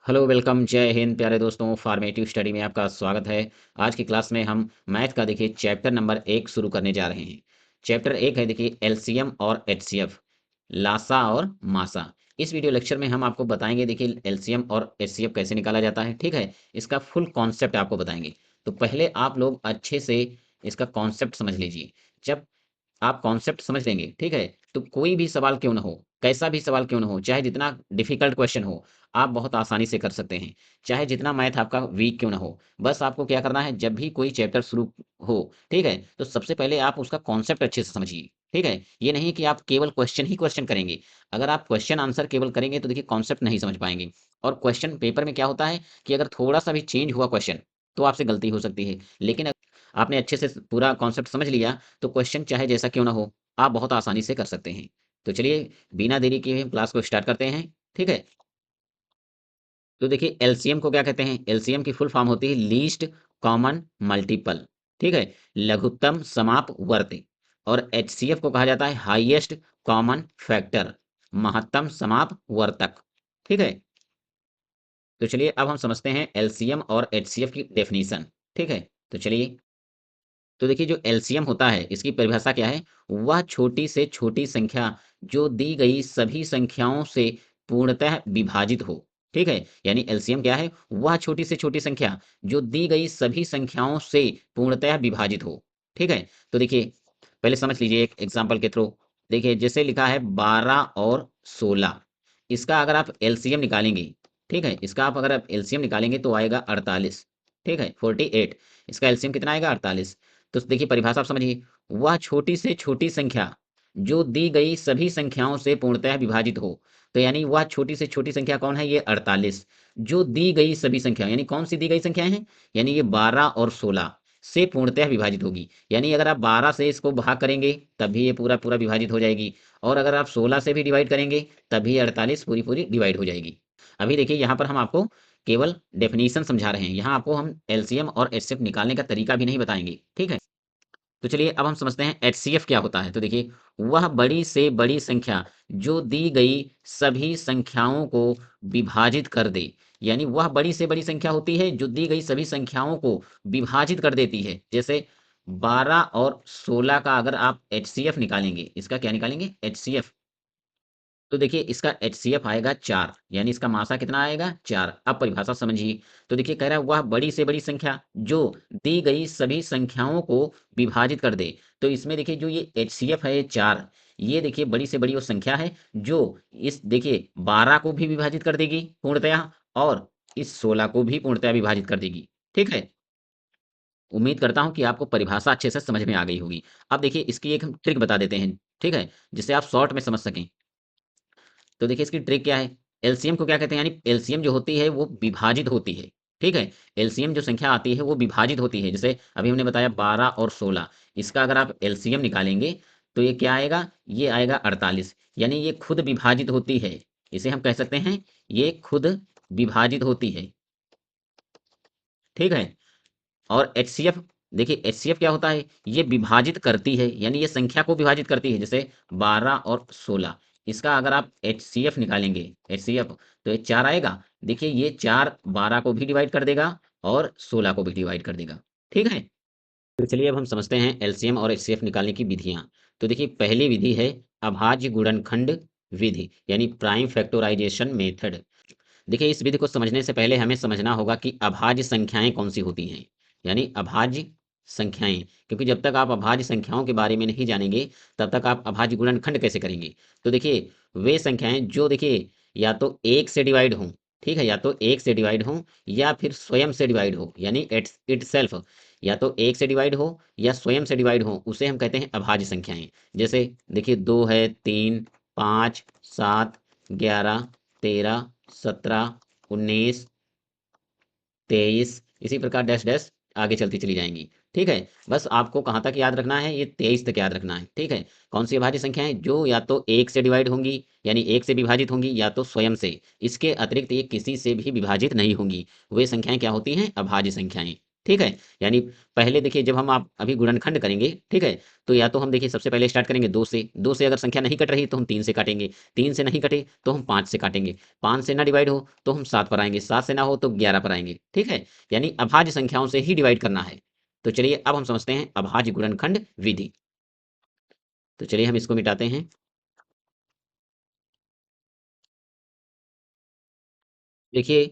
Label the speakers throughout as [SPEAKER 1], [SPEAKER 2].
[SPEAKER 1] Hello welcome जय हिंद प्यारे दोस्तों फॉर्मेटिव स्टडी में आपका स्वागत है। आज की क्लास में हम मैथ का देखिए चैप्टर नंबर 1 शुरू करने जा रहे हैं। चैप्टर 1 है देखिए एलसीएम और एचसीएफ, लासा और मासा। इस वीडियो लेक्चर में हम आपको बताएंगे देखिए एलसीएम और एचसीएफ कैसे निकाला जाता है, ठीक है। इसका फुल कॉन्सेप्ट आपको बताएंगे। तो पहले आप लोग अच्छे से इसका कॉन्सेप्ट समझ लीजिए। जब आप कॉन्सेप्ट समझ लेंगे, ठीक है, तो कोई भी सवाल क्यों ना हो, कैसा भी सवाल क्यों ना हो, चाहे जितना डिफिकल्ट क्वेश्चन हो, आप बहुत आसानी से कर सकते हैं। चाहे जितना मैथ आपका वीक क्यों ना हो, बस आपको क्या करना है, जब भी कोई चैप्टर शुरू हो, ठीक है, तो सबसे पहले आप उसका कॉन्सेप्ट अच्छे से समझिए, ठीक है। ये नहीं कि आप केवल क्वेश्चन ही क्वेश्चन करेंगे। अगर आप क्वेश्चन आंसर केवल करेंगे तो देखिए कॉन्सेप्ट नहीं समझ पाएंगे। और क्वेश्चन पेपर में क्या होता है कि अगर थोड़ा सा भी चेंज हुआ क्वेश्चन, तो आपसे गलती हो सकती है। लेकिन आपने अच्छे से पूरा कॉन्सेप्ट समझ लिया, तो क्वेश्चन चाहे जैसा क्यों ना हो, आप बहुत आसानी से कर सकते हैं। तो चलिए बिना देरी किए हम क्लास को स्टार्ट करते हैं, ठीक है। तो देखिए एलसीएम को क्या कहते हैं, एलसीएम की फुल फॉर्म होती है लीस्ट कॉमन मल्टीपल, ठीक है, लघुत्तम समापवर्ती। और एचसीएफ को कहा जाता है हाईएस्ट कॉमन फैक्टर, महत्तम समापवर्तक, ठीक है। तो चलिए अब हम समझते हैं एलसीएम और एचसीएफ की डेफिनेशन, ठीक है। तो चलिए, तो देखिए जो एलसीएम होता है इसकी परिभाषा क्या है, वह छोटी से छोटी संख्या जो दी गई सभी संख्याओं से पूर्णतः विभाजित हो, ठीक है। यानी एलसीएम क्या है, वह छोटी से छोटी संख्या जो दी गई सभी संख्याओं से पूर्णतः विभाजित हो, ठीक है। तो देखिए पहले समझ लीजिए एक एग्जांपल के थ्रू। देखिए जैसे लिखा है 12 और 16, इसका अगर आप एलसीएम निकालेंगे, ठीक है, इसका आप अगर आप एलसीएम निकालेंगे तो आएगा 48, ठीक है, 48। इसका एलसीएम कितना आएगा, 48। तो देखिए परिभाषा आप समझिए, वह छोटी से छोटी संख्या जो दी गई सभी संख्याओं से पूर्णतः विभाजित हो। तो यानी वह छोटी से छोटी संख्या कौन है, ये 48। जो दी गई सभी संख्या यानी कौन सी दी गई संख्याएं हैं, यानी ये 12 और 16 से पूर्णतः विभाजित होगी। यानी अगर आप 12 से इसको भाग करेंगे तभी ये पूरा पूरा विभाजित हो जाएगी, और अगर आप 16 से भी डिवाइड करेंगे तभी 48 पूरी पूरी डिवाइड हो जाएगी। अभी देखिए यहाँ पर हम आपको केवल डेफिनेशन समझा रहे हैं, यहाँ आपको हम एलसीएम और एचसीएफ निकालने का तरीका भी नहीं बताएंगे, ठीक है। तो चलिए अब हम समझते हैं एचसीएफ क्या होता है। तो देखिए वह बड़ी से बड़ी संख्या जो दी गई सभी संख्याओं को विभाजित कर दे। यानी वह बड़ी से बड़ी संख्या होती है जो दी गई सभी संख्याओं को विभाजित कर देती है। जैसे 12 और 16 का अगर आप एचसीएफ निकालेंगे, इसका क्या निकालेंगे, एचसीएफ, तो देखिए इसका एचसीएफ आएगा 4, यानी इसका मासा कितना आएगा, 4। अब परिभाषा समझिए। तो देखिए कह रहा है वह बड़ी से बड़ी संख्या जो दी गई सभी संख्याओं को विभाजित कर दे। तो इसमें देखिए जो ये एचसीएफ है, ये 4, ये देखिए बड़ी से बड़ी वो संख्या है जो इस देखिए 12 को भी विभाजित कर देगी पूर्णतया, और इस 16 को भी पूर्णतया विभाजित कर देगी, ठीक है। उम्मीद करता हूं कि आपको परिभाषा अच्छे से समझ में आ गई होगी। अब देखिए इसकी एक हम ट्रिक बता देते हैं, ठीक है, जिससे आप शॉर्ट में समझ सकें। तो देखिए इसकी ट्रिक क्या है, एलसीएम को क्या कहते हैं, यानी एलसीएम जो होती है वो विभाजित होती है, ठीक है। एलसीएम जो संख्या आती है वो विभाजित होती है। जैसे अभी हमने बताया 12 और 16, इसका अगर आप एलसीएम निकालेंगे तो ये क्या आएगा, ये आएगा 48। यानी ये खुद विभाजित होती है, इसे हम कह सकते हैं ये खुद विभाजित होती है, ठीक है। और एचसीएफ, देखिए एचसीएफ क्या होता है, ये विभाजित करती है, यानी ये संख्या को विभाजित करती है। जैसे 12 और 16, इसका अगर आप एचसीएफ निकालेंगे, एचसीएफ, तो ये 4 आएगा। देखिए ये 4 12 को भी डिवाइड कर देगा और 16 को भी डिवाइड कर देगा, ठीक है। तो चलिए अब हम समझते हैं एलसीएम और एचसीएफ निकालने की विधियां। तो देखिए पहली विधि है अभाज्य गुणनखंड विधि, यानी प्राइम फैक्टराइजेशन मेथड। देखिए इस विधि को समझने से पहले हमें समझना होगा कि अभाज्य संख्याएं कौन सी होती हैं, यानी अभाज्य संख्याएं। क्योंकि जब तक आप अभाज्य संख्याओं के बारे में नहीं जानेंगे तब तक आप अभाज्य गुणनखंड कैसे करेंगे। तो देखिए वे संख्याएं जो देखिए या तो एक से डिवाइड हों, ठीक है, या तो एक से डिवाइड हों या फिर स्वयं से डिवाइड हो, यानी इट सेल्फ, या तो एक से डिवाइड हो या स्वयं से डिवाइड हो, उसे हम कहते हैं अभाज्य संख्याएं। जैसे देखिए 2 है, 3, 5, 7, 11, 13, 17, 19, 23, इसी प्रकार डैश डैश आगे चलती चली जाएंगी, ठीक है। बस आपको कहाँ तक याद रखना है, ये 23 तक याद रखना है, ठीक है। कौन सी अभाज्य संख्या है, जो या तो एक से डिवाइड होंगी यानी एक से विभाजित होंगी, या तो स्वयं से, इसके अतिरिक्त ये किसी से भी विभाजित नहीं होंगी, वे संख्याएं क्या होती हैं, अभाज्य संख्याएं, ठीक है। यानी पहले देखिए जब हम आप अभी गुणनखंड करेंगे, ठीक है, तो या तो हम देखिए सबसे पहले स्टार्ट करेंगे 2 से, 2 से अगर संख्या नहीं कट रही तो हम 3 से काटेंगे, 3 से नहीं कटे तो हम 5 से काटेंगे, 5 से ना डिवाइड हो तो हम 7 पर आएंगे, 7 से ना हो तो 11 पर आएंगे, ठीक है। यानी अभाज्य संख्याओं से ही डिवाइड करना है। तो चलिए अब हम समझते हैं अभाज्य गुणनखंड विधि। तो चलिए हम इसको मिटाते हैं। देखिए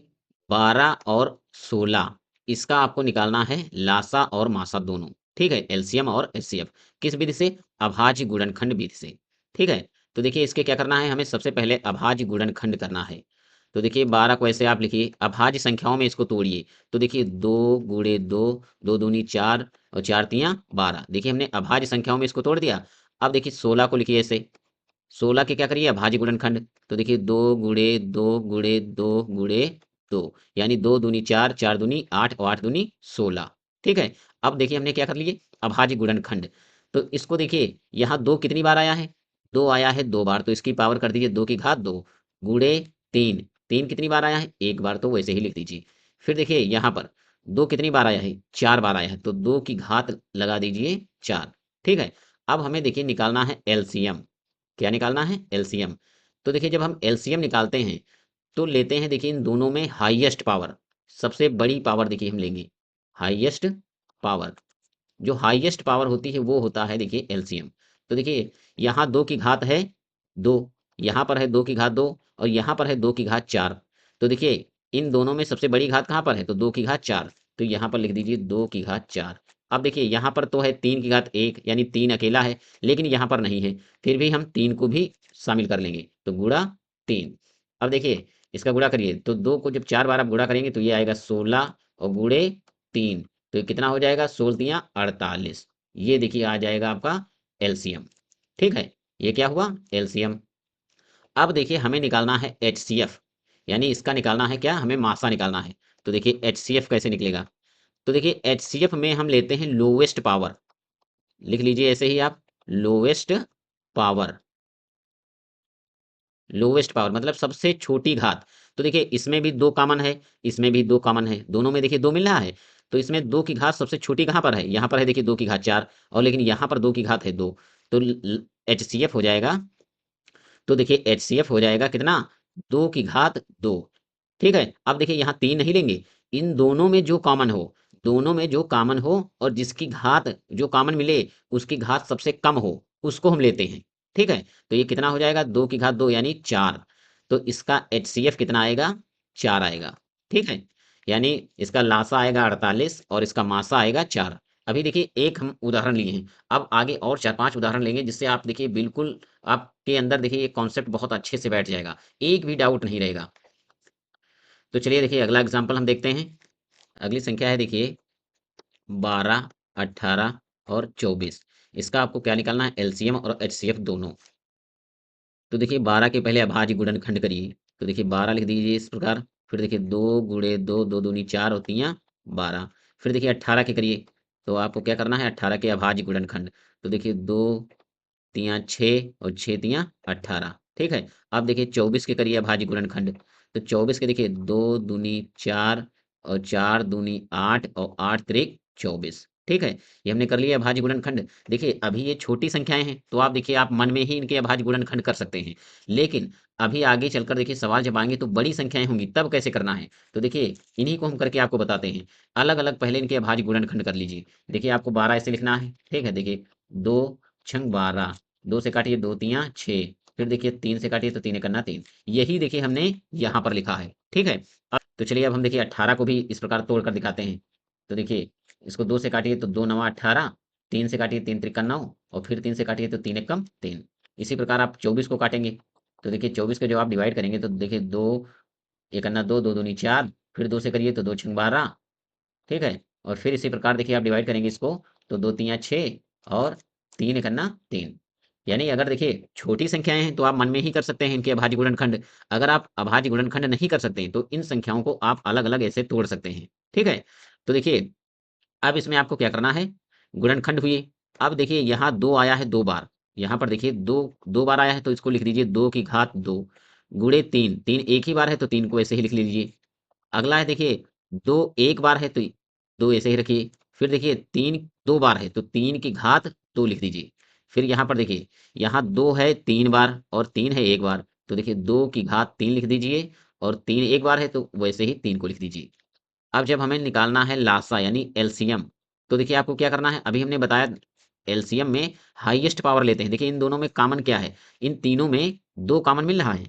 [SPEAKER 1] 12 और 16 इसका आपको निकालना है लासा और मासा दोनों, ठीक है, एलसीएम और एचसीएफ। किस विधि से? अभाज्य गुणनखंड विधि से, ठीक है। तो देखिए इसके क्या करना है, हमें सबसे पहले अभाज्य गुणनखंड करना है। तो देखिए 12 को ऐसे आप लिखिए, अभाज्य संख्याओं में इसको तोड़िए। तो देखिए 2 गुणे 2, 2 दूनी 4 और 4 तियां 12। देखिए हमने अभाज्य संख्याओं में इसको तोड़ दिया। अब देखिए 16 को लिखिए ऐसे, 16 के क्या करिए अभाज्य गुणनखंड। तो देखिए 2 गुणे 2 गुणे 2 गुणे 2, यानी 2 दूनी 4, 4 दूनी 8 और 8 दूनी 16, ठीक है। अब देखिए हमने क्या कर लिए अभाज्य गुणनखंड। तो इसको देखिए यहाँ 2 कितनी बार आया है? 2 आया है 2 बार, तो इसकी पावर कर दीजिए 2 की घात 2 गुणे 3। 3 कितनी बार आया है? 1 बार, तो वैसे ही लिख दीजिए। फिर देखिए यहाँ पर 2 कितनी बार आया है? 4 बार आया है, तो 2 की घात लगा दीजिए 4, ठीक है। अब हमें देखिए निकालना है एलसीएम। क्या निकालना है? एलसीएम। तो देखिए जब हम एलसीएम निकालते हैं तो लेते हैं देखिए इन दोनों में हाईएस्ट पावर, सबसे बड़ी पावर देखिए हम लेंगे हाईएस्ट पावर। जो हाईएस्ट पावर होती है वो होता है देखिए एलसीएम। तो देखिए यहाँ 2 की घात है 2, यहाँ पर है 2 की घात 2 और यहाँ पर है 2 की घात 4। तो देखिए इन दोनों में सबसे बड़ी घात कहाँ पर है? तो 2 की घात 4, तो यहाँ पर लिख दीजिए 2 की घात 4। अब देखिए यहाँ पर तो है 3 की घात 1, यानी 3 अकेला है, लेकिन यहाँ पर नहीं है, फिर भी हम 3 को भी शामिल कर लेंगे, तो गुणा 3। अब देखिए इसका गुणा करिए, तो 2 को जब 4 बार आप गुणा करेंगे तो ये आएगा 16 और गुणे 3, तो ये कितना हो जाएगा? 16 तियां 48। ये देखिए आ जाएगा आपका एलसीएम, ठीक है। ये क्या हुआ? एलसीएम। अब देखिए हमें निकालना है एचसीएफ, यानी इसका निकालना है क्या? हमें मासा निकालना है। तो देखिए एचसीएफ कैसे निकलेगा? तो देखिए एचसीएफ में हम लेते हैं लोवेस्ट पावर, लिख लीजिए ऐसे ही आप, लोवेस्ट पावर। लोवेस्ट पावर मतलब सबसे छोटी घात। तो देखिए इसमें भी 2 कॉमन है, इसमें भी 2 कॉमन है, दोनों में देखिए 2 मिल रहा है। तो इसमें 2 की घात सबसे छोटी कहाँ पर है? यहाँ पर है देखिए 2 की घात 4, और लेकिन यहाँ पर 2 की घात है 2। तो एचसीएफ हो जाएगा, तो देखिए एचसीएफ हो जाएगा कितना? 2 की घात 2, ठीक है। अब देखिए यहाँ 3 नहीं लेंगे, इन दोनों में जो कॉमन हो, दोनों में जो कॉमन हो और जिसकी घात जो कॉमन मिले उसकी घात सबसे कम हो, उसको हम लेते हैं, ठीक है। तो ये कितना हो जाएगा? 2 की घात 2 यानी 4। तो इसका एचसीएफ कितना आएगा? 4 आएगा, ठीक है। यानी इसका लासा आएगा 48 और इसका मासा आएगा 4। अभी देखिए एक हम उदाहरण लिए हैं, अब आगे और 4-5 उदाहरण लेंगे जिससे आप देखिए बिल्कुल आपके अंदर देखिए ये कॉन्सेप्ट बहुत अच्छे से बैठ जाएगा, एक भी डाउट नहीं रहेगा। तो चलिए देखिए अगला एग्जाम्पल हम देखते हैं। अगली संख्या है देखिए 12, 18 और 24। इसका आपको क्या निकालना है? एलसीएम और एचसीएफ दोनों। तो देखिए 12 के पहले अभाज्य गुणनखंड करिए। तो देखिए 12 लिख दीजिए इस प्रकार, फिर देखिए 2 गुणे 2, 2 दूनी 4 होती हैं 12। फिर देखिए 18 के करिए, तो आपको क्या करना है? 18 के अभाज्य गुणनखंड। तो देखिए 2 तियां 6 और 6 तियां 18, ठीक है। अब देखिए 24 के करिए अभाज्य गुणनखंड। तो 24 के देखिए 2 दूनी 4 और 4 दूनी 8 और 8 तिरिक 24, ठीक है। ये हमने कर लिया अभाज्य गुणनखंड। देखिए अभी ये छोटी संख्याएं हैं तो आप देखिए आप मन में ही इनके अभाज्य गुणनखंड कर सकते हैं, लेकिन अभी आगे चलकर देखिए सवाल जब आएंगे तो बड़ी संख्याएं होंगी तब कैसे करना है। तो देखिए इन्हीं को हम करके आपको बताते हैं। अलग अलग पहले इनके अभाज्य गुणनखंड कर लीजिए। देखिए आपको 12 ऐसे लिखना है, ठीक है। देखिए 2 छंग 12, 2 से काटिए 2 तियां 6, फिर देखिए 3 से काटिए तो 3 एकन्ना 3। यही देखिए हमने यहाँ पर लिखा है, ठीक है। तो चलिए अब हम देखिए 18 को भी इस प्रकार तोड़ कर दिखाते हैं। तो देखिए इसको 2 से काटिए तो 2 नवा 18, 3 से काटिए 3 त्रिका 9 और फिर 3 से काटिए तो 3 एकम 3। इसी प्रकार आप 24 को काटेंगे। तो देखिए 24 को जब आप डिवाइड करेंगे तो देखिए 2 एकन्ना 2, 2 दूनी 4, फिर 2 से करिए तो 2 छंग 12, ठीक है। और फिर इसी प्रकार देखिए आप डिवाइड करेंगे इसको, तो 2 तियां 6 और 3 एकन्ना 3। यानी अगर देखिए छोटी संख्याएं हैं तो आप मन में ही कर सकते हैं इनके अभाज्य गुणनखंड। अगर आप अभाज्य गुणनखंड नहीं कर सकते हैं तो इन संख्याओं को आप अलग अलग ऐसे तोड़ सकते हैं, ठीक है। तो देखिए अब इसमें आपको क्या करना है? गुणनखंड हुए। अब देखिए यहाँ 2 आया है 2 बार, यहाँ पर देखिए 2 2 बार आया है तो इसको लिख दीजिए 2 की घात 2 गुणे 3, 3 एक ही बार है तो 3 को ऐसे ही लिख लीजिए। अगला है देखिए 2 एक बार है तो 2 ऐसे ही रखिए। फिर देखिए 3 2 बार है तो 3 की घात 2 लिख दीजिए। फिर यहाँ पर देखिए, यहाँ 2 है 3 बार और 3 है 1 बार, तो देखिए 2 की घात 3 लिख दीजिए और 3 1 बार है तो वैसे ही 3 को लिख दीजिए। अब जब हमें निकालना है लासा यानी एलसीएम, तो देखिए आपको क्या करना है, अभी हमने बताया एलसीएम में हाईएस्ट पावर लेते हैं। देखिए इन दोनों में कॉमन क्या है, इन तीनों में 2 कॉमन मिल रहा है।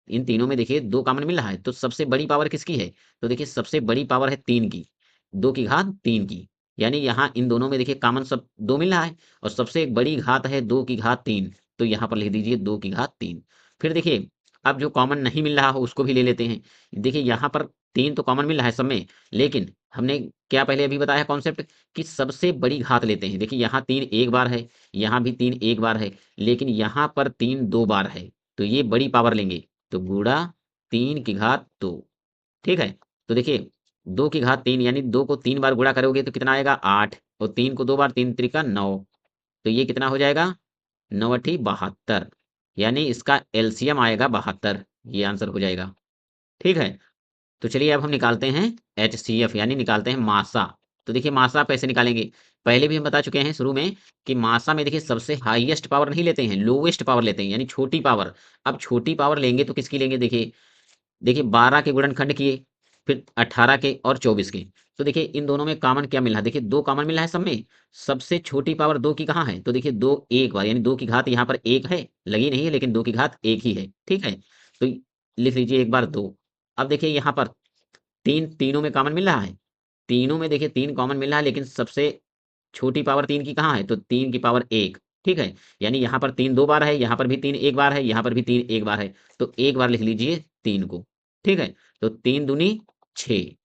[SPEAKER 1] इन तीनों में देखिए 2 कॉमन मिल रहा है, तो सबसे बड़ी पावर किसकी है? तो देखिए सबसे बड़ी पावर है 3 की, 2 की घात 3 की। यानी यहाँ इन दोनों में देखिए कॉमन सब 2 मिल रहा है और सबसे बड़ी घात है 2 की घात 3, तो यहाँ पर लिख दीजिए 2 की घात 3। फिर देखिए अब जो कॉमन नहीं मिल रहा हो उसको भी ले लेते हैं। देखिए यहाँ पर 3 तो कॉमन मिल रहा है सब में, लेकिन हमने क्या पहले अभी बताया कॉन्सेप्ट कि सबसे बड़ी घात लेते हैं। देखिए यहाँ 3 1 बार है, यहाँ भी 3 1 बार है, लेकिन यहाँ पर 3 2 बार है, तो ये बड़ी पावर लेंगे। तो गुणा 3 की घात 2, ठीक है। तो देखिए 2 की घात 3 यानी 2 को 3 बार गुणा करोगे तो कितना आएगा 8, और 3 को 2 बार 3 त्रिका 9, तो ये कितना हो जाएगा 9 अठी 72, यानी इसका एलसीएम आएगा 72, ये आंसर हो जाएगा। ठीक है। तो चलिए अब हम निकालते हैं एचसीएफ यानी निकालते हैं मासा। तो देखिए मासा आप कैसे निकालेंगे, पहले भी हम बता चुके हैं शुरू में कि मासा में देखिए सबसे हाईएस्ट पावर नहीं लेते हैं, लोवेस्ट पावर लेते हैं यानी छोटी पावर। अब छोटी पावर लेंगे तो किसकी लेंगे, देखिए देखिए 12 के गुणनखंड किए, फिर 18 के और 24 के। तो देखिए इन दोनों में कॉमन क्या मिल रहा है, देखिए 2 कॉमन मिल रहा है सब में। सबसे छोटी पावर 2 की कहाँ है, तो देखिए 2 एक बार यानी 2 की घात यहाँ पर 1 है, लगी नहीं है लेकिन 2 की घात 1 ही है, ठीक है। तो लिख लीजिए एक बार 2। अब देखिए यहाँ पर तीनों में कॉमन मिल रहा है, तीनों में देखिए 3 कॉमन मिल रहा है, लेकिन सबसे छोटी पावर 3 की कहाँ है, तो 3 की पावर 1, ठीक है। यानी यहाँ पर 3 2 बार है, यहाँ पर भी 3 1 बार है, यहाँ पर भी 3 1 बार है, तो एक बार लिख लीजिए 3 को, ठीक है। तो 3 दूनी 6,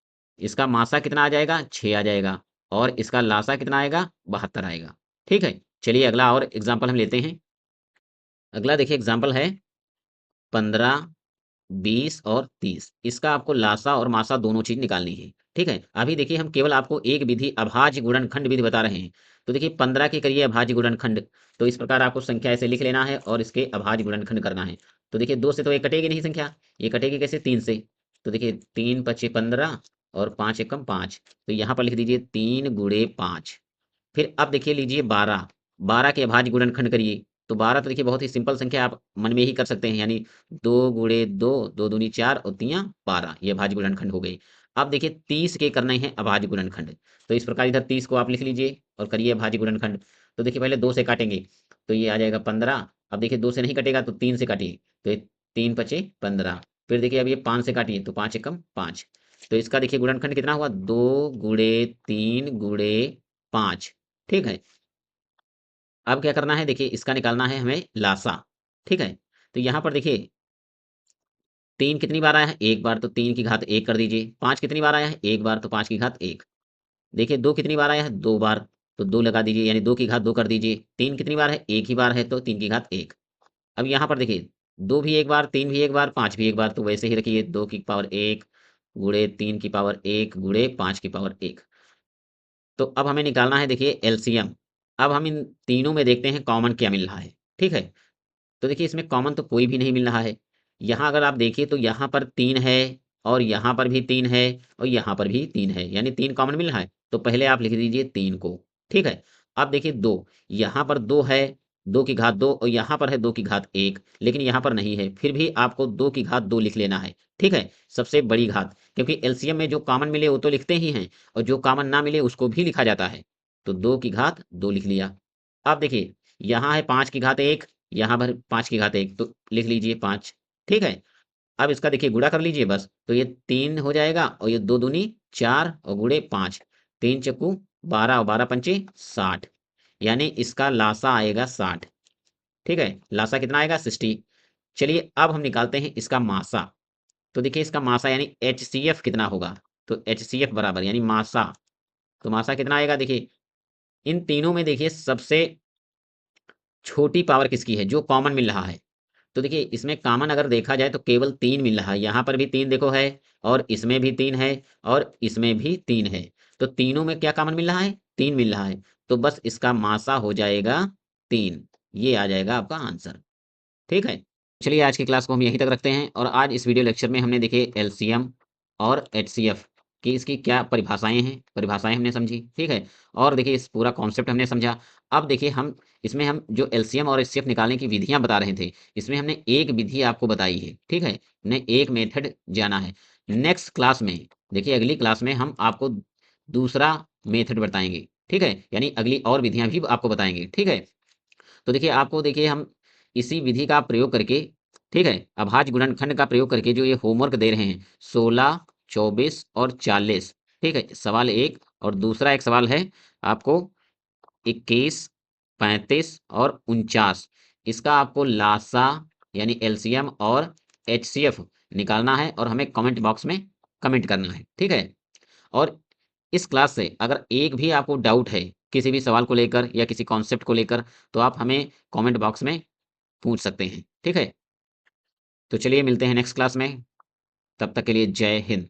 [SPEAKER 1] इसका मासा कितना आ जाएगा 6 आ जाएगा, और इसका लासा कितना आएगा 72 आएगा, ठीक है। चलिए अगला और एग्जाम्पल हम लेते हैं। अगला देखिए एग्जाम्पल है 15 20 और 30, इसका आपको लासा और मासा दोनों चीज निकालनी है, ठीक है। अभी देखिए हम केवल आपको एक विधि अभाज्य गुणनखंड विधि बता रहे हैं। तो देखिए 15 के करिए अभाज्य गुणनखंड, तो इस प्रकार आपको संख्या ऐसे लिख लेना है और इसके अभाज्य गुणनखंड करना है। तो देखिए 2 से तो ये कटेगी नहीं संख्या, ये कटेगी कैसे 3 से। तो देखिए 3 पचे 15 और 5 एकम 5, तो यहाँ पर लिख दीजिए 3 गुणे 5। फिर अब देखिए लीजिए 12, 12 के अभाज्य गुणनखंड करिए। तो 12 तो देखिए बहुत ही सिंपल संख्या आप मन में ही कर सकते हैं, यानी 2 गुणे 2, 2 दूनी 4 और 3 12, ये अभाज्य गुणनखंड हो गई। अब देखिए 30 के करने हैं अभाज्य गुणनखंड, तो इस प्रकार इधर 30 को आप लिख लीजिए और करिए अभाज्य गुणनखंड। तो देखिए पहले 2 से काटेंगे तो ये आ जाएगा 15। अब देखिए 2 से नहीं कटेगा तो 3 से काटिए, तो ये 3 पचे 15। फिर देखिए अब ये 5 से काटिए तो 5 एकम 5, तो इसका देखिए गुणनखंड कितना हुआ 2 गुणे 3 गुणे 5, ठीक है। अब क्या करना है, देखिए इसका निकालना है हमें लासा, ठीक है। तो यहाँ पर देखिए 3 कितनी बार आया है, एक बार, तो 3 की घात 1 कर दीजिए। 5 कितनी बार आया है, एक बार, तो 5 की घात 1। देखिए 2 कितनी बार आया है, 2 बार, तो 2 लगा दीजिए, यानी 2 की घात 2 कर दीजिए। 3 कितनी बार है, एक ही बार है, तो 3 की घात 1। अब यहाँ पर देखिए 2 भी एक बार, 3 भी एक बार, 5 भी एक बार, तो वैसे ही रखिए 2 की पावर 1 गुणे 3 की पावर 1 गुणे 5 की पावर 1। तो अब हमें निकालना है देखिए एलसीएम। अब हम इन तीनों में देखते हैं कॉमन क्या मिल रहा है, ठीक है। तो देखिए इसमें कॉमन तो कोई भी नहीं मिल रहा है। यहाँ अगर आप देखिए तो यहाँ पर 3 है और यहाँ पर भी 3 है और यहाँ पर भी 3 है, यानी 3 कॉमन मिल रहा है। तो पहले आप लिख दीजिए 3 को, ठीक है। अब देखिए 2, यहाँ पर 2 है, 2 की घात 2, और यहाँ पर है 2 की घात 1, लेकिन यहाँ पर नहीं है, फिर भी आपको 2 की घात 2 लिख लेना है, ठीक है। सबसे बड़ी घात, क्योंकि एलसीएम में जो कॉमन मिले वो तो लिखते ही हैं और जो कॉमन ना मिले उसको भी लिखा जाता है। तो 2 की घात 2 लिख लिया। अब देखिए यहाँ है 5 की घात 1, यहाँ पर 5 की घात 1, तो लिख लीजिए 5, ठीक है। अब इसका देखिए गुणा कर लीजिए बस, तो ये 3 हो जाएगा और ये 2 दूनी 4 और गुणे 5, 3 चक्कू 12 और 12 पंचे 60, यानी इसका लासा आएगा 60, ठीक है। लासा कितना आएगा 60। चलिए अब हम निकालते हैं इसका मासा। तो देखिए इसका मासा यानी एचसीएफ कितना होगा, तो एचसीएफ बराबर यानी मासा, तो मासा कितना आएगा, देखिए इन तीनों में देखिए सबसे छोटी पावर किसकी है जो कॉमन मिल रहा है। तो देखिए इसमें कॉमन अगर देखा जाए तो केवल 3 मिल रहा है, यहाँ पर भी 3 देखो है, और इसमें भी 3 है, और इसमें भी 3 है। तो तीनों में क्या कॉमन मिल रहा है, 3 मिल रहा है, तो बस इसका मासा हो जाएगा 3, ये आ जाएगा आपका आंसर, ठीक है। चलिए आज की क्लास को हम यहीं तक रखते हैं, और आज इस वीडियो लेक्चर में हमने देखे एलसीएम और एचसीएफ कि इसकी क्या परिभाषाएं हमने समझी, ठीक है। और देखिए इस पूरा कॉन्सेप्ट हमने समझा। अब देखिए इसमें हम जो एलसीएम और एचसीएफ निकालने की विधियां बता रहे थे, इसमें हमने एक विधि आपको बताई है, ठीक है। हमने एक मेथड जाना है। नेक्स्ट क्लास में देखिए, अगली क्लास में हम आपको दूसरा मेथड बताएंगे, ठीक है, यानी अगली और विधियां भी आपको बताएंगे, ठीक है। तो देखिए आपको देखिए हम इसी विधि का प्रयोग करके, ठीक है, अभाज्य गुणनखंड का प्रयोग करके जो ये होमवर्क दे रहे हैं 16, 24 और 40, ठीक है, सवाल एक। और दूसरा एक सवाल है आपको 21, 35 और 49, इसका आपको लासा यानी एलसीएम और एचसीएफ निकालना है और हमें कमेंट बॉक्स में कमेंट करना है, ठीक है। और इस क्लास से अगर एक भी आपको डाउट है किसी भी सवाल को लेकर या किसी कॉन्सेप्ट को लेकर, तो आप हमें कमेंट बॉक्स में पूछ सकते हैं, ठीक है। तो चलिए मिलते हैं नेक्स्ट क्लास में, तब तक के लिए जय हिंद।